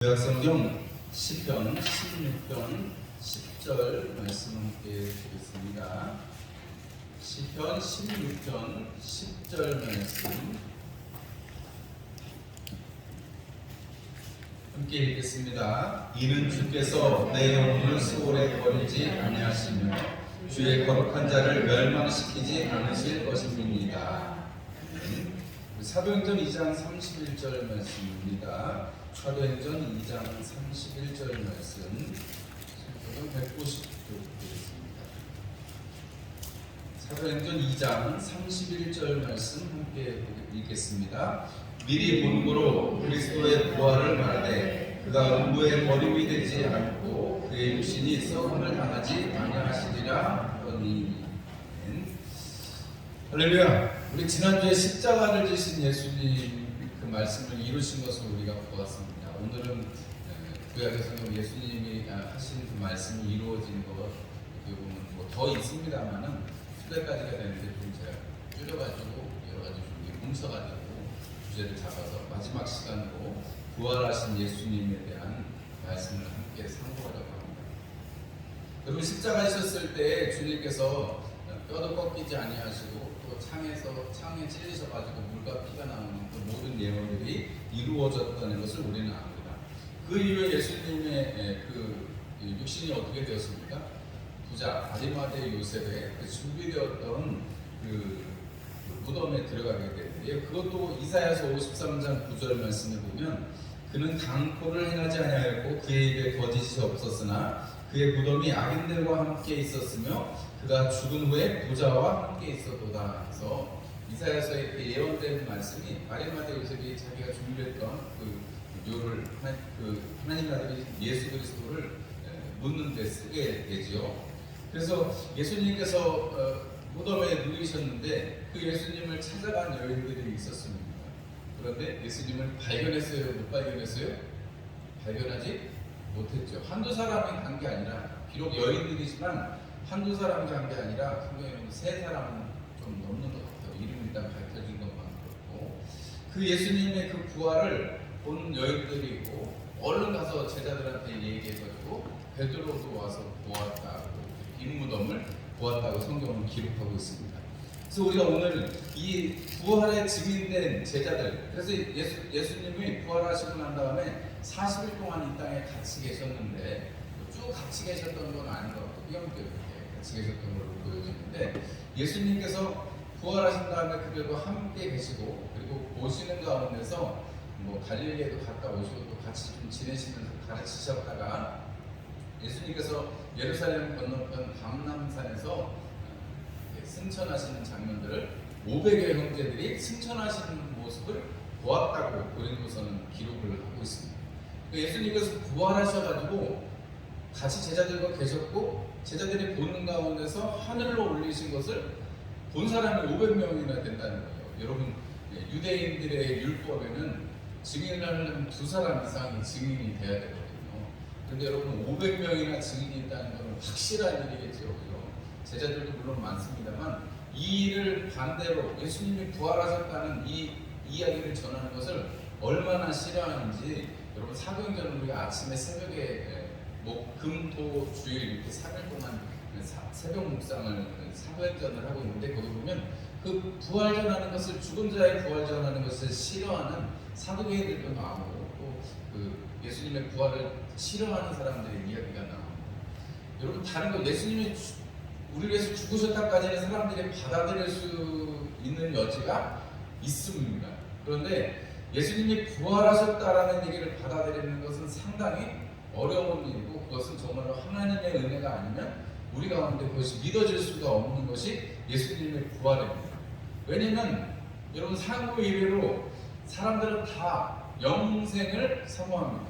구약성경 시편 16편 10절 말씀 함께 드리겠습니다. 시편 16편 10절 말씀 함께 읽겠습니다. 이는 주께서 내 영혼을 수월에 버리지 아니하시며 주의 거룩한 자를 멸망시키지 않으실 것입니다. 사도행전 2장 31절 말씀입니다. 사도행전 2장 31절 말씀 190쪽 보겠습니다. 사도행전 2장 31절 말씀 함께 읽겠습니다. 미리 본고로 그리스도의 부활을 말하되 그가 음부에 버림이 되지 않고 그의 육신이 썩음을 당하지 아니하시리라 하더니. 할렐루야. 우리 지난주에 십자가를 지신 예수님 그 말씀을 이루신 것을 우리가 보았습니다. 오늘은 구약에서는 예수님이 하신 그 말씀이 이루어진 것 어떻게 보면 더 있습니다만은 수백가지가 되는데 좀 제가 줄여가지고 여러 가지 좀 뭉쳐가지고 주제를 잡아서 마지막 시간으로 부활하신 예수님에 대한 말씀을 함께 상고하려고 합니다. 여러분 십자가이셨을 때 주님께서 뼈도 꺾이지 아니하시고 또 창에 찔리셔가지고 물과 피가 나오는 그 모든 예언들이 이루어졌다는 것을 우리는 압니다. 그 이후에 예수님의 그 육신이 어떻게 되었습니까? 부자 아리마대 요셉의 그 준비되었던 그 무덤에 들어가게 되는데요. 그것도 이사야서 53장 9절 말씀을 보면 그는 강포를 행하지 아니하였고 그의 입에 거짓이 없었으나 그의 무덤이 악인들과 함께 있었으며 그가 죽은 후에 부자와 함께 있었도다 해서 이사야서에 그 예언된 말씀이 아리마대 요셉이 자기가 준비했던 그 묘를 하나님 아들이 예수 그리스도를 묻는 데 쓰게 되지요. 그래서 예수님께서 무덤에 누이셨는데 그 예수님을 찾아간 여인들이 있었습니다. 그런데 예수님을 발견했어요? 못 발견했어요? 발견하지 못했죠. 한두 사람이 간 게 아니라 비록 여인들이지만 한두 사람이 간 게 아니라 성경에는 세 사람은 좀 넘는 것 같아요. 이름이 일단 밝혀진 것만 그렇고 그 예수님의 그 부활을 본 여인들이 있고 얼른 가서 제자들한테 얘기해가지고 베드로도 와서 보았다고 빈 무덤을 보았다고 성경은 기록하고 있습니다. 그래서 우리가 오늘 이 부활에 증인된 제자들, 그래서 예수님이 부활하시고 난 다음에 40일 동안 이 땅에 같이 계셨는데 쭉 같이 계셨던 건 아닌 것 같고 띄엄띄엄 같이 계셨던 걸로 보여지는데 예수님께서 부활하신 다음에 그들과 함께 계시고 그리고 보시는 가운데서 갈릴리에도 갔다 오시고 또 같이 좀 지내시면서 가르치셨다가 예수님께서 예루살렘 건너편 감람산에서 승천하시는 장면들을 500여 형제들이 승천하시는 모습을 보았다고 고린도서는 기록을 하고 있습니다. 예수님께서 부활하셔가지고 같이 제자들과 계셨고 제자들이 보는 가운데서 하늘로 올리신 것을 본 사람이 500명이나 된다는 거예요. 여러분 유대인들의 율법에는 증인을 하려면 2사람 이상이 증인이 돼야 되거든요. 그런데 여러분 500명이나 증인이 있다는 것은 확실한 일이겠죠. 제자들도 물론 많습니다만 이 일을 반대로 예수님이 부활하셨다는 이 이야기를 전하는 것을 얼마나 싫어하는지 여러분 사도행전은 우리가 아침에 새벽에 금, 토, 주일 이렇게 3일 동안 새벽 묵상을 사도행전을 하고 있는데 거기 보면 그 부활 전하는 것을 죽은 자의 부활 전하는 것을 싫어하는 사도계인들도 나오고 또 그 예수님의 부활을 싫어하는 사람들의 이야기가 나옵니다. 여러분 다른 거 예수님이 우리를 위해서 죽으셨다까지는 사람들이 받아들일 수 있는 여지가 있습니다. 그런데 예수님이 부활하셨다라는 얘기를 받아들이는 것은 상당히 어려운 일이고 그것은 정말로 하나님의 은혜가 아니면 우리 가운데 그것이 믿어질 수가 없는 것이 예수님의 부활입니다. 왜냐하면 여러분 상고 이래로 사람들은 다 영생을 사모합니다.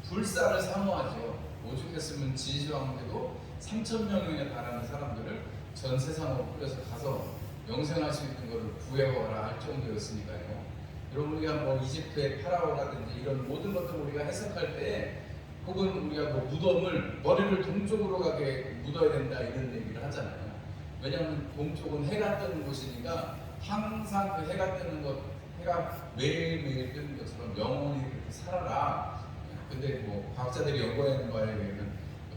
불사를 사모하죠. 오죽했으면 진시황대도 3,000명에 달하는 사람들을 전 세상으로 뿌려서 가서 영생할 수 있는 것을 구해와라 할 정도였으니까요. 여러분 우리가 이집트의 파라오라든지 이런 모든 것들을 우리가 해석할 때 혹은 우리가 무덤을 머리를 동쪽으로 가게 묻어야 된다 이런 얘기를 하잖아요. 왜냐하면 동쪽은 해가 뜨는 곳이니까 항상 그 해가 뜨는 것, 해가 매일매일 뜨는 것처럼 영원히 그렇게 살아라 근데 뭐 과학자들이 연구하는 바에 의하면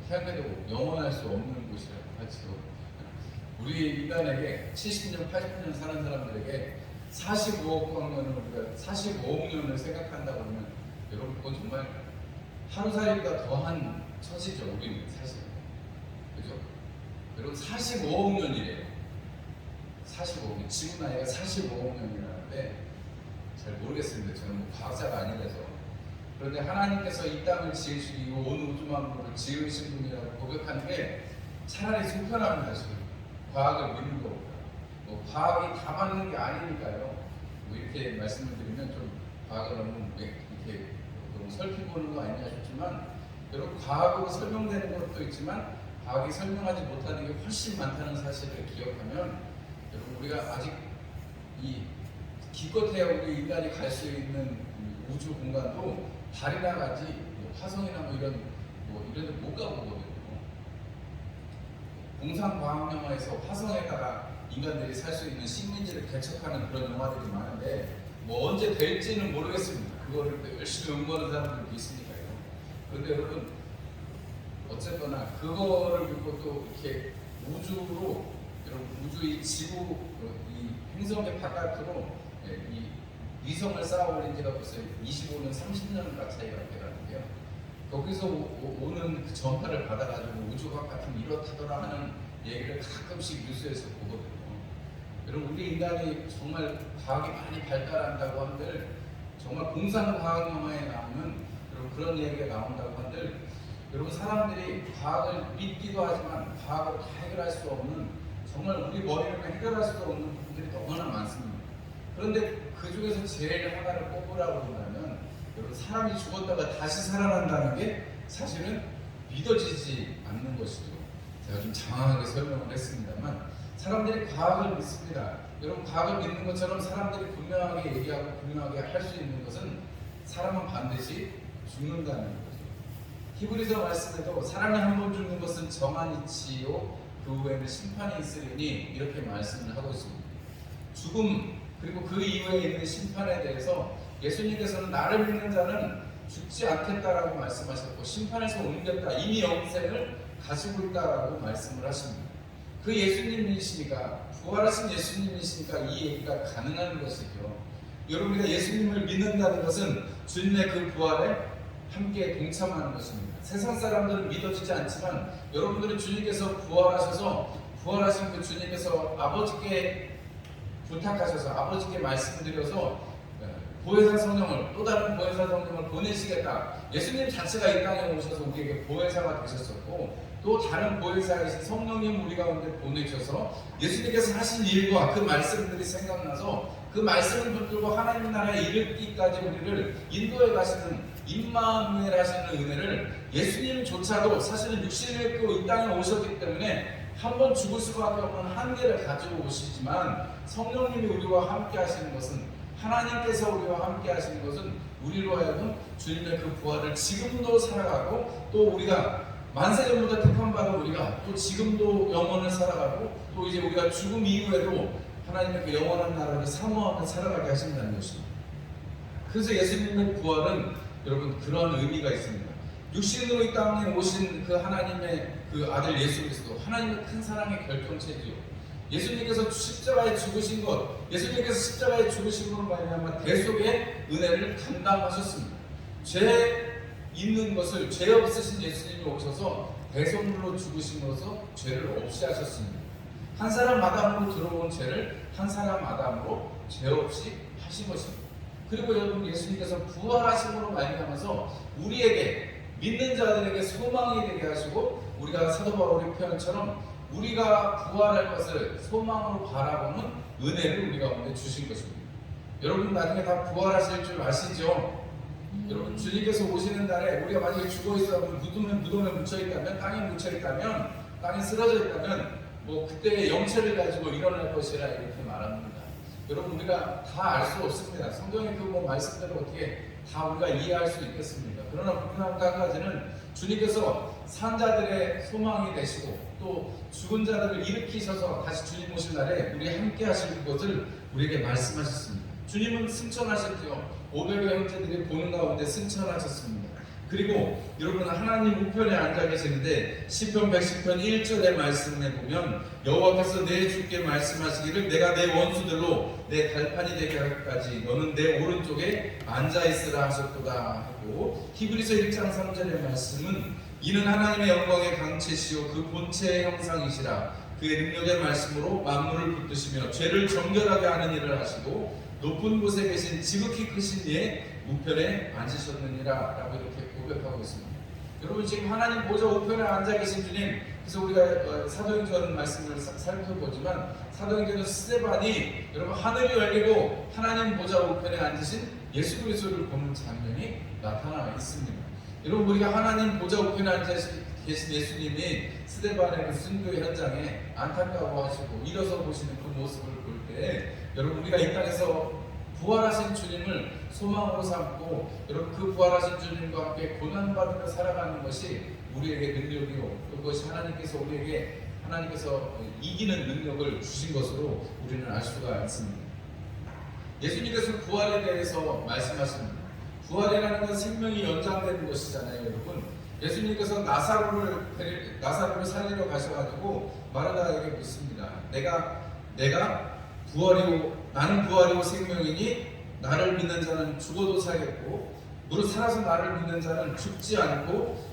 태양계도 영원할 수 없는 곳이라고 하죠. 우리 인간에게 70년, 80년 사는 사람들에게 45억 광년을 우리가 45억 년을 생각한다고 하면 여러분 그건 정말 하루살이보다 더한 처지죠. 우리는 사실. 그죠? 여러분 45억 년이래요. 45억 년. 지구 나이가 45억 년이라는데 잘 모르겠습니다. 저는 뭐 과학자가 아니라서. 그런데 하나님께서 이 땅을 지으시고 온 우주 만물을 지으신 분이라고 고백하는 게 차라리 속편합니다. 지금 과학을 믿는 것보다. 뭐 과학이 다 맞는 게 아니니까요. 뭐 이렇게 말씀을 드리면 좀 과학을 너무 이렇게 너무 설득보는 거 아니냐 싶지만, 여러분 과학으로 설명되는 것도 있지만 과학이 설명하지 못하는 게 훨씬 많다는 사실을 기억하면, 여러분 우리가 아직 이 기껏해야 우리 인간이 갈 수 있는 우주 공간도 달이나 가지 뭐 화성이나 뭐 이런 데 못 가보거든요. 공상과학 영화에서 화성에다가 인간들이 살 수 있는 식민지를 개척하는 그런 영화들이 많은데 뭐 언제 될지는 모르겠습니다. 그거를 열심히 연구하는 사람들도 있으니까요. 그런데 여러분 어쨌거나 그거를 믿고 또 이렇게 우주로, 여러분 우주 이 지구 이 행성의 바깥으로 이 위성을 쌓아 올린 지가 벌써 25년, 30년 차이가 돼가는데요. 거기서 오는 그 전파를 받아가지고 우주과학 같은 이렇다더라 하는 얘기를 가끔씩 뉴스에서 보거든요. 여러분 우리 인간이 정말 과학이 많이 발달한다고 한들, 정말 공상과학 영화에 나오는 그런 얘기가 나온다고 한들, 여러분 사람들이 과학을 믿기도 하지만 과학을 다 해결할 수 없는, 정말 우리 머리로 해결할 수 없는 부분들이 너무나 많습니다. 그런데 그 중에서 제일 하나를 꼽으라고 한다면, 여러분 사람이 죽었다가 다시 살아난다는 게 사실은 믿어지지 않는 것이죠. 제가 좀 장황하게 설명을 했습니다만, 사람들이 과학을 믿습니다. 여러분 과학을 믿는 것처럼 사람들이 분명하게 얘기하고 분명하게 할 수 있는 것은 사람은 반드시 죽는다는 거죠. 히브리서 말씀에도 사람이 한 번 죽는 것은 정한 이치요 그 후에는 심판이 있으리니 이렇게 말씀을 하고 있습니다. 죽음 그리고 그 이후에 있는 심판에 대해서 예수님께서는 나를 믿는 자는 죽지 않겠다라고 말씀하셨고, 심판에서 옮겼다, 이미 영생을 가지고 있다라고 말씀을 하십니다. 그 예수님이시니까, 부활하신 예수님이시니까 이 얘기가 가능한 것이죠. 여러분 우리가 예수님을 믿는다는 것은 주님의 그 부활에 함께 동참하는 것입니다. 세상 사람들은 믿어지지 않지만 여러분들은 주님께서 부활하셔서, 부활하신 그 주님께서 아버지께 부탁하셔서 아버지께 말씀드려서 보혜사 성령을, 또 다른 보혜사 성령을 보내시겠다. 예수님 자체가 이 땅에 오셔서 우리에게 보혜사가 되셨었고, 또 다른 보혜사이신 성령님 우리 가운데 보내셔서 예수님께서 하신 일과 그 말씀들이 생각나서 그 말씀을 붙들고 하나님 나라에 이르기까지 우리를 인도해 가시는 임마누엘 하시는 은혜를, 예수님조차도 사실은 육신을 입고 이 땅에 오셨기 때문에 한 번 죽을 수밖에 없는 한계를 가지고 오시지만, 성령님이 우리와 함께 하시는 것은, 하나님께서 우리와 함께 하시는 것은 우리로 하여금 주님의 그 부활을 지금도 살아가고, 또 우리가 만세전부터 택함받은 우리가 또 지금도 영원을 살아가고, 또 이제 우리가 죽음 이후에도 하나님의 그 영원한 나라를 사모하며 살아가게 하신다는 것입니다. 그래서 예수님의 부활은 여러분 그런 의미가 있습니다. 육신으로 이 땅에 오신 그 하나님의 그 아들 예수 그리스도, 하나님의 큰 사랑의 결정체지요. 예수님께서 십자가에 죽으신 것, 예수님께서 십자가에 죽으심으로 말미암아 대속의 은혜를 감당하셨습니다. 죄 있는 것을, 죄 없으신 예수님이 오셔서 대속물로 죽으심으로써 죄를 없이 하셨습니다. 한 사람 아담으로 들어온 죄를 한 사람 아담으로 죄 없이 하신 것입니다. 그리고 여러분 예수님께서 부활하심으로 말미암아서 우리에게, 믿는 자들에게 소망이 되게 하시고, 우리가 사도 바울의 표현처럼 우리가 부활할 것을 소망으로 바라보는 은혜를 우리 가운데 주신 것입니다. 여러분 나중에 다 부활하실 줄 아시죠? 여러분 주님께서 오시는 날에 우리가 만약에 죽어 있으면 무덤에 묻혀 있다면, 땅에 묻혀 있다면, 땅에 쓰러져 있다면 뭐 그때의 영체를 가지고 일어날 것이라 이렇게 말합니다. 여러분 우리가 다 알 수 없습니다. 성경의 그 뭐 말씀대로 어떻게 다 우리가 이해할 수 있겠습니까? 그러나 분명한 한 가지는 주님께서 산자들의 소망이 되시고 또 죽은 자들을 일으키셔서 다시 주님 오실 날에 우리 함께 하실 것을 우리에게 말씀하셨습니다. 주님은 승천하셨죠. 500여 형제들이 보는 가운데 승천하셨습니다. 그리고 여러분 하나님 우편에 앉아 계시는데 시편 110편 1절의 말씀에 보면 여호와께서 내 주께 말씀하시기를 내가 내 원수들로 내 달판이 되게 하기까지 너는 내 오른쪽에 앉아 있으라 하셨도다 하고 히브리서 1장 3절의 말씀은 이는 하나님의 영광의 강체시요 그 본체의 형상이시라 그의 능력의 말씀으로 만물을 붙드시며 죄를 정결하게 하는 일을 하시고 높은 곳에 계신 지극히 크신 이의 우편에 앉으셨느니라 라고 이렇게 고백하고 있습니다. 여러분 지금 하나님 보좌 우편에 앉아 계신 주님, 그래서 우리가 사도행전 말씀을 살펴보지만 사도행전은 스데반이 여러분 하늘이 열리고 하나님 보좌 우편에 앉으신 예수 그리스도를 보는 장면이 나타나 있습니다. 여러분 우리가 하나님 보좌 우편에 앉아 계신 예수님이 스데반의 그 순교 현장에 안타까워하시고 일어서 보시는 그 모습을 볼 때 여러분 우리가 이 땅에서 부활하신 주님을 소망으로 삼고 여러분 그 부활하신 주님과 함께 고난받으며 살아가는 것이 우리에게 능력이요 그것이 하나님께서 이기는 능력을 주신 것으로 우리는 알 수가 있습니다. 예수님께서 부활에 대해서 말씀하십니다. 부활이라는 건 생명이 연장되는 것이잖아요, 여러분. 예수님께서 나사로를 살리러 가셔가지고 마르다에게 묻습니다. 나는 부활이고 생명이니 나를 믿는 자는 죽어도 살겠고 무릇 살아서 나를 믿는 자는 죽지 않고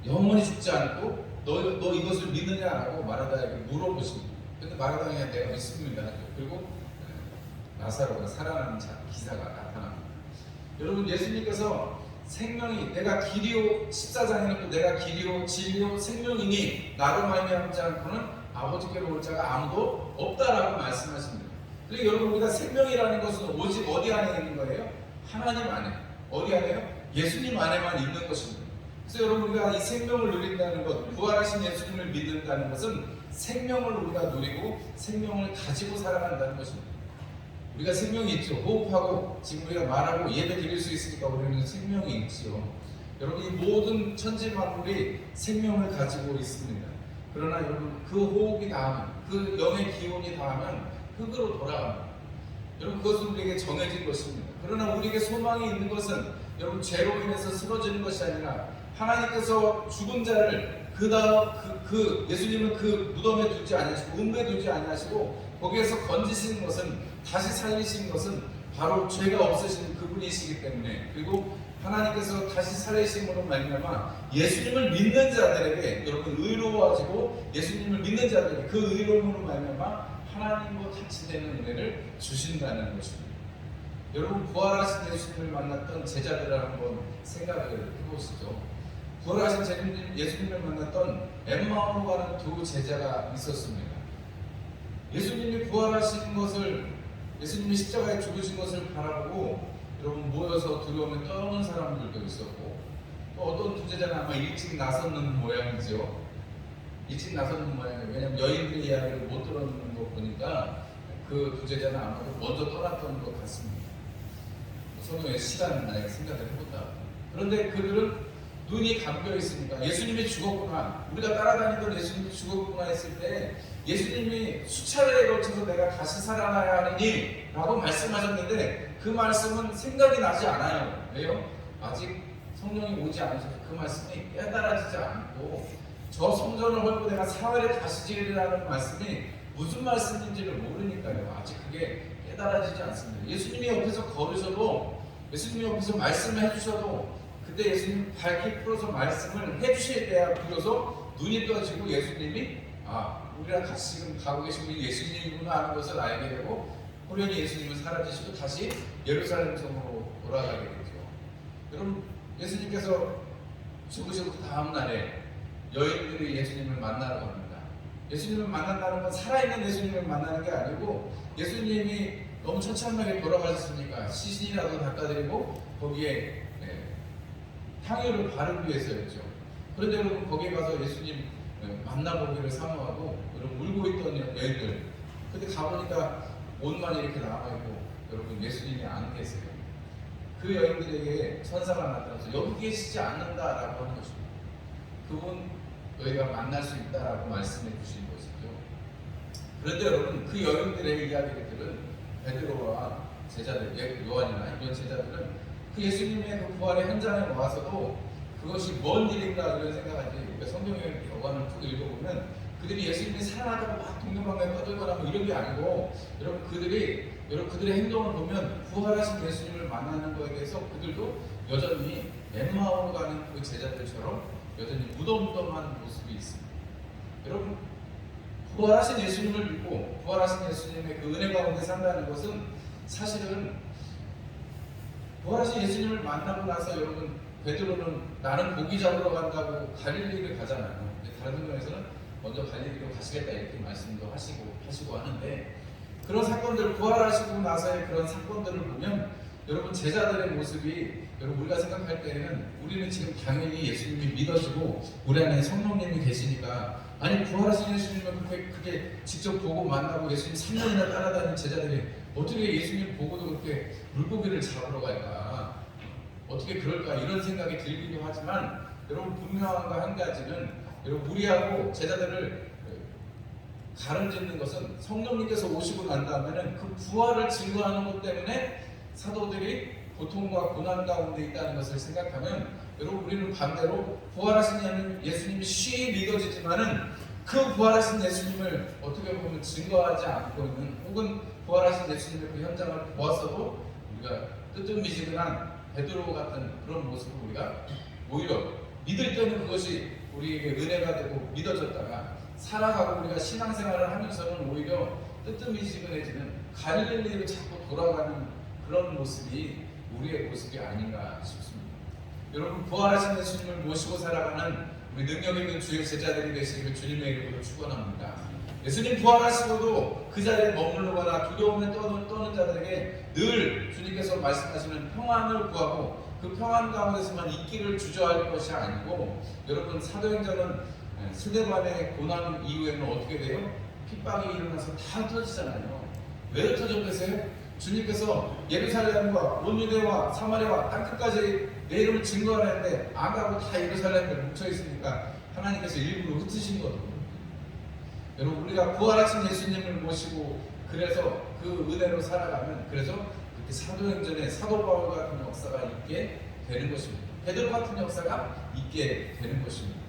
영원히 죽지 않고 너 이것을 믿느냐라고 마르다에게 물어보십니다. 그런데 마르다에게 내가 믿습니다. 그리고 나사로가 살아나는 기사가 나타납니다. 여러분 예수님께서 생명이 내가 길이요 14장에는 또 내가 길이요 진리요 생명이니 나로 말미암지 않고는 아버지께로 올 자가 아무도 없다라고 말씀하십니다. 그리고 여러분 우리가 생명이라는 것은 오직 어디 안에 있는 거예요? 하나님 안에. 어디 안에요? 예수님 안에만 있는 것입니다. 그래서 여러분 우리가 이 생명을 누린다는 것, 부활하신 예수님을 믿는다는 것은 생명을 우리가 누리고 생명을 가지고 살아간다는 것입니다. 우리가 생명이 있죠. 호흡하고 지금 우리가 말하고 예배 드릴 수 있으니까 우리는 생명이 있죠. 여러분 이 모든 천지 만물이 생명을 가지고 있습니다. 그러나 여러분 그 호흡이 닿으면 그 영의 기운이 닿으면 흙으로 돌아갑니다. 여러분 그것은 우리에게 정해진 것입니다. 그러나 우리에게 소망이 있는 것은 여러분 죄로 인해서 쓰러지는 것이 아니라 하나님께서 죽은 자를 예수님은 그 무덤에 두지 아니하시고 음부에 두지 아니하시고 거기에서 건지시는 것은 다시 살리신 것은 바로 죄가 없으신 그분이시기 때문에 그리고 하나님께서 다시 살리심으로 말미암아 예수님을 믿는 자들에게 여러분 의로워지고 예수님을 믿는 자들에게 그 의로움으로 말미암아 하나님과 같이 되는 은혜를 주신다는 것입니다. 여러분 부활하신 예수님을 만났던 제자들을 한번 생각을 해보시죠. 부활하신 예수님을 만났던 엠마오로 가는 두 제자가 있었습니다. 예수님이 부활하신 것을 예수님이 십자가에 죽으신 것을 바라보고 여러분 모여서 두려움에 떠는 사람들도 있었고 또 어떤 두 제자는 아마 일찍 나섰는 모양이죠. 왜냐하면 여인들의 이야기를 못 들었는 거 보니까 그 두 제자는 아마도 먼저 떠났던 것 같습니다. 성경의 시간 나에게 생각을 해보다. 그런데 그들은 눈이 감겨 있으니까 예수님이 죽었구나, 우리가 따라다니던 예수님이 죽었구나 했을 때 예수님이 수차례에 걸쳐서 내가 다시 살아나야 하느니 라고 말씀하셨는데 그 말씀은 생각이 나지 않아요. 왜요? 아직 성령이 오지 않으셔서 그 말씀이 깨달아지지 않고 저 성전을 헐고 내가 사흘에 다시 지으리라는 말씀이 무슨 말씀인지를 모르니까요. 아직 그게 깨달아지지 않습니다. 예수님이 옆에서 걸으셔도 예수님이 옆에서 말씀을 해주셔도 그때 예수님 밝게 풀어서 말씀을 해주실 때야 비로소 눈이 떠지고 예수님이 우리랑 같이 지금 가고 계신 분이 예수님이구나 하는 것을 알게 되고 호련히 예수님은 사라지시고 다시 예루살렘 성으로 돌아가게 되죠. 여러분 예수님께서 죽으시고 그 다음 날에 여인들이 예수님을 만나러 갑니다. 예수님을 만난다는 건 살아있는 예수님을 만나는 게 아니고 예수님이 너무 처참하게 돌아가셨으니까 시신이라도 닦아드리고 거기에 향유를 바르기 위해서였죠. 그런데 여러분 거기에 가서 예수님 만나보기를 사모하고 여러분 울고 있던 여인들 근데 가보니까 옷만 이렇게 남아있고 여러분 예수님이 안 계세요. 그 여인들에게 천사가 나타나서 여기 계시지 않는다라고 하는 것입니다. 그분 너희가 만날 수 있다라고 말씀해 주신 것이죠. 그런데 여러분 그 여인들의 이야기를 들은 베드로와 제자들, 요한이나 이런 제자들은 그 예수님의 그 부활의 현장에 와서도 그것이 뭔 일인가 그런 생각하지. 그러니까 성경의 교관을 쭉 읽어보면 그들이 예수님이 살아나다고 막 동네방네 떠들거나 뭐 이런 게 아니고, 여러분 그들의 행동을 보면 부활하신 예수님을 만나는 거에 대해서 그들도 여전히 엠마오로 가는 그 제자들처럼 여전히 무덤덤한 모습이 있습니다. 여러분, 부활하신 예수님을 믿고 부활하신 예수님의 그 은혜 가운데 산다는 것은 사실은 부활하신 예수님을 만나고 나서 여러분 베드로는 나는 고기 잡으러 간다고 갈릴리를 가잖아요. 근데 다른 성경에서는 먼저 갈릴리로 가시겠다 이렇게 말씀도 하시고 하는데, 그런 사건들, 부활하시고 나서의 그런 사건들을 보면 여러분 제자들의 모습이, 여러분 우리가 생각할 때에는 우리는 지금 당연히 예수님이 믿어지고 우리 안에 성령님이 계시니까, 아니 부활하신 예수님을 그렇게 직접 보고 만나고 예수님 3년이나 따라다니는 제자들이 어떻게 예수님 보고도 그렇게 물고기를 잡으러 갈까, 어떻게 그럴까 이런 생각이 들기도 하지만, 여러분 분명한 거 한 가지는, 여러분 우리하고 제자들을 가르짓는 것은 성령님께서 오시고 난 다음에는 그 부활을 증거하는 것 때문에 사도들이 고통과 고난 가운데 있다는 것을 생각하면, 여러분 우리는 반대로 부활하신 예수님이 쉬이 믿어지지만은 그 부활하신 예수님을 어떻게 보면 증거하지 않고 있는, 혹은 부활하신 예수님의 그 현장을 보았어도 우리가 뜨뜻미지근한 베드로 같은 그런 모습을 우리가 오히려 믿을 때는 그것이 우리에게 은혜가 되고 믿어졌다가 살아가고 우리가 신앙생활을 하면서는 오히려 뜨뜻미지근해지는 갈릴리로 자꾸 돌아가는 그런 모습이 우리의 모습이 아닌가 싶습니다. 여러분 부활하신 예수님을 모시고 살아가는 우리 능력 있는 주의 제자들이 되시기를 주님의 이름으로 축원합니다. 예수님 부활하시고도 그 자리에 머무르거나 두려움에 떠는 자들에게 늘 주님께서 말씀하시는 평안을 구하고 그 평안 가운데서만 있기를 주저할 것이 아니고, 여러분 사도행전은 스데반의 고난 이후에는 어떻게 돼요? 핍박이 일어나서 다 터지잖아요. 왜 터졌겠어요? 주님께서 예루살렘과 온 유대와 사마리아와 땅끝까지 내 이름을 증거하는데 안 가고 다 예루살렘에 뭉쳐 있으니까 하나님께서 일부러 흩으신 거거든요. 여러분 우리가 부활하신 예수님을 모시고 그래서 그 은혜로 살아가면, 그래서 그렇게 사도행전에 사도 바울 같은 역사가 있게 되는 것입니다. 베드로 같은 역사가 있게 되는 것입니다.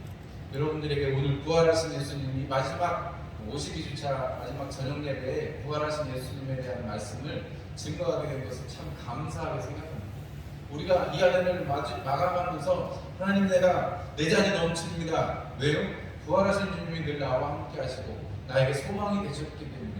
여러분들에게 오늘 부활하신 예수님이 마지막 52주차 마지막 저녁 예배에 부활하신 예수님에 대한 말씀을 증거하게 된 것을 참 감사하게 생각합니다. 우리가 이 안을 마감하면서 하나님 내 잔이 넘칩니다. 왜요? 부활하신 주님이 늘 나와 함께 하시고 나에게 소망이 되셨기 때문에,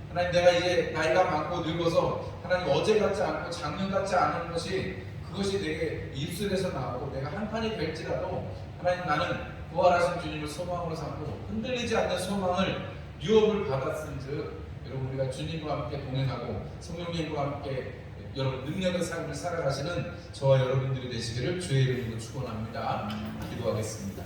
하나님 내가 이제 나이가 많고 늙어서 하나님 어제 같지 않고 작년 같지 않은 그것이 내게 입술에서 나오고 내가 한판이 될지라도 하나님 나는 부활하신 주님을 소망으로 삼고 흔들리지 않는 소망을 유업을 받았은즉, 여러분 우리가 주님과 함께 동행하고 성령님과 함께 여러분 능력의 삶을 살아가시는 저와 여러분들이 되시기를 주의 이름으로 축원합니다. 기도하겠습니다.